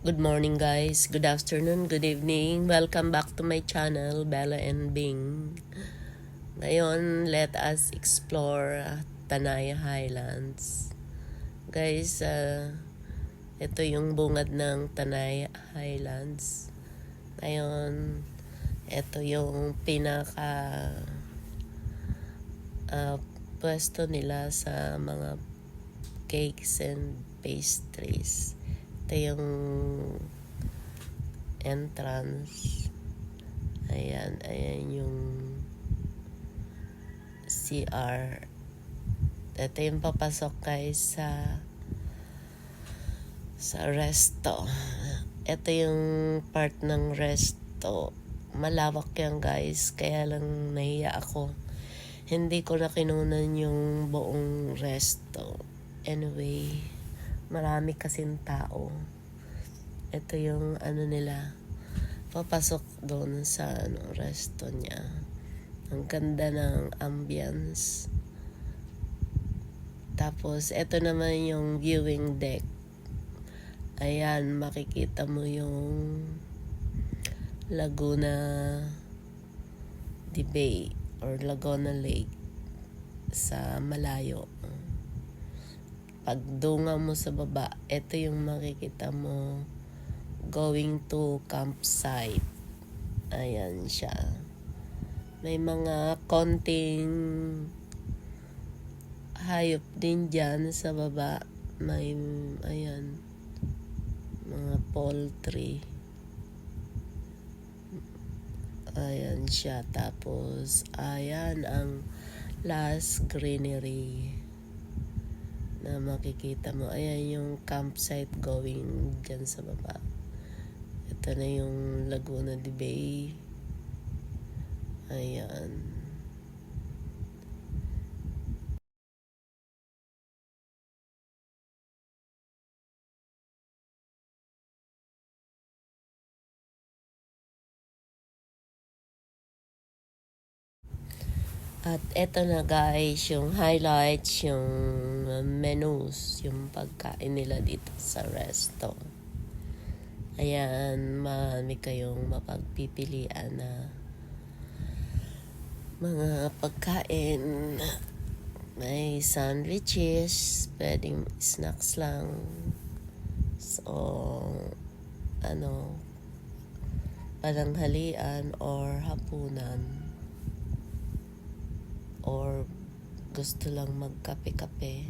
Good morning guys, good afternoon, good evening. Welcome back to my channel, Bella and Bing. Ngayon, let us explore Tanay Highlands. Guys, ito yung bungad ng Tanay Highlands. Ngayon, ito yung pinaka pwesto nila sa mga cakes and pastries. Ito yung entrance. Ayan yung CR. Ito yung papasok guys sa resto. Ito yung part ng resto. Malawak yan guys, kaya lang nahiya ako. Hindi ko na kinunan yung buong resto. Anyway, marami kasing tao. Ito yung nila. Papasok doon sa resto niya. Ang ganda ng ambience. Tapos, ito naman yung viewing deck. Ayan, makikita mo yung Laguna de Bay or Laguna Lake sa malayo. Pagdunga mo sa baba, ito yung makikita mo going to campsite. Ayan siya. May mga konting hayop din dyan sa baba. May, ayan, mga poultry. Ayan siya. Tapos, ayan ang last greenery na makikita mo. Ayan yung campsite going dyan sa baba. Ito na yung Laguna de Bay. Ayan. At eto na guys, yung highlights, yung menus, yung pagkain nila dito sa resto. Ayan, marami kayong mapagpipilian na mga pagkain. May sandwiches, pwedeng snacks lang. So, palanghalian or hapunan. Or gusto lang magkape-kape,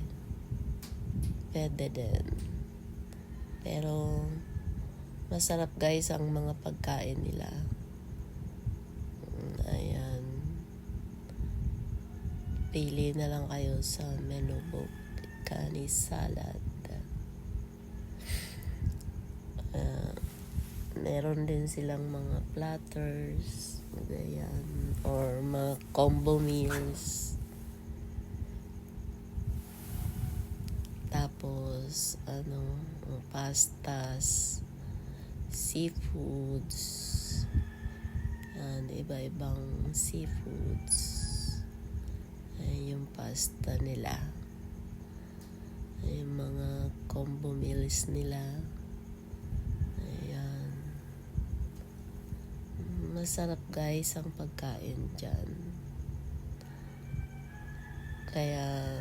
pwede din. Pero masarap guys ang mga pagkain nila. Ayan, pili na lang kayo sa menu book. Kanin salad. Meron din silang mga platters, ayan, or mga combo meals. Tapos pastas, seafoods, and iba-ibang seafoods. Ayan yung pasta nila. Ayan yung mga combo meals nila. Masarap guys ang pagkain dyan. Kaya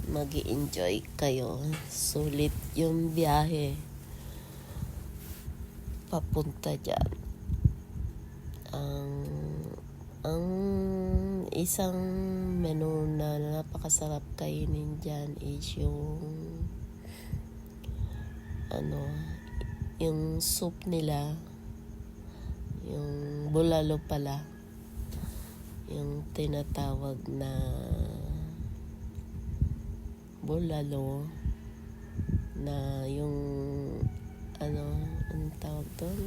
mag-i-enjoy kayo. Sulit yung biyahe papunta dyan. Ang isang menu na napakasarap kainin dyan is yung soup nila. Yung bulalo pala, yung tinatawag na bulalo na yung anong tawag doon,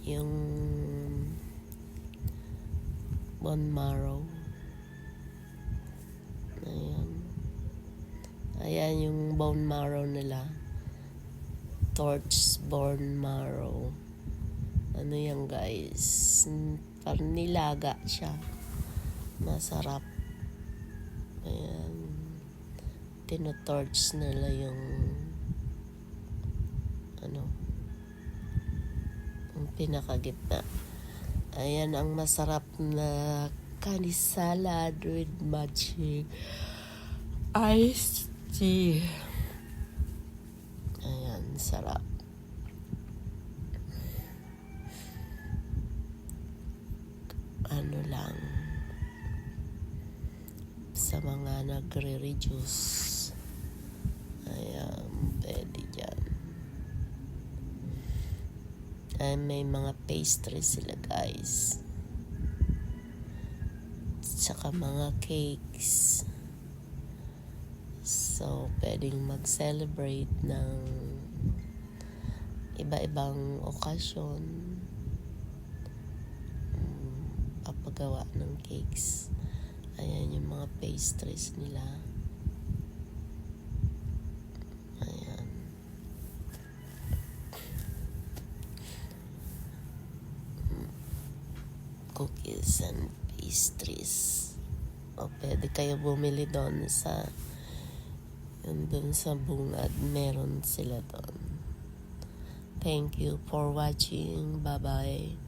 yung bone marrow. Ayan yung bone marrow nila. Torch bone marrow. Yan guys, parang nilaga siya, masarap. Ayan, tinotorch nila yung yung pinakagitna. Ayan ang masarap na kani salad with matching iced tea. Ayan, sarap. Ano lang, sa mga nagre-reduce, ayan, pwede dyan. Ay, may mga pastry sila, guys. Tsaka mga cakes. So, pwedeng mag-celebrate ng iba-ibang okasyon. Papagawa ng cakes. Ayan yung mga pastries nila. Ayan. Cookies and pastries. O pwede kayo bumili doon sa bungad. Meron sila doon. Thank you for watching. Bye-bye.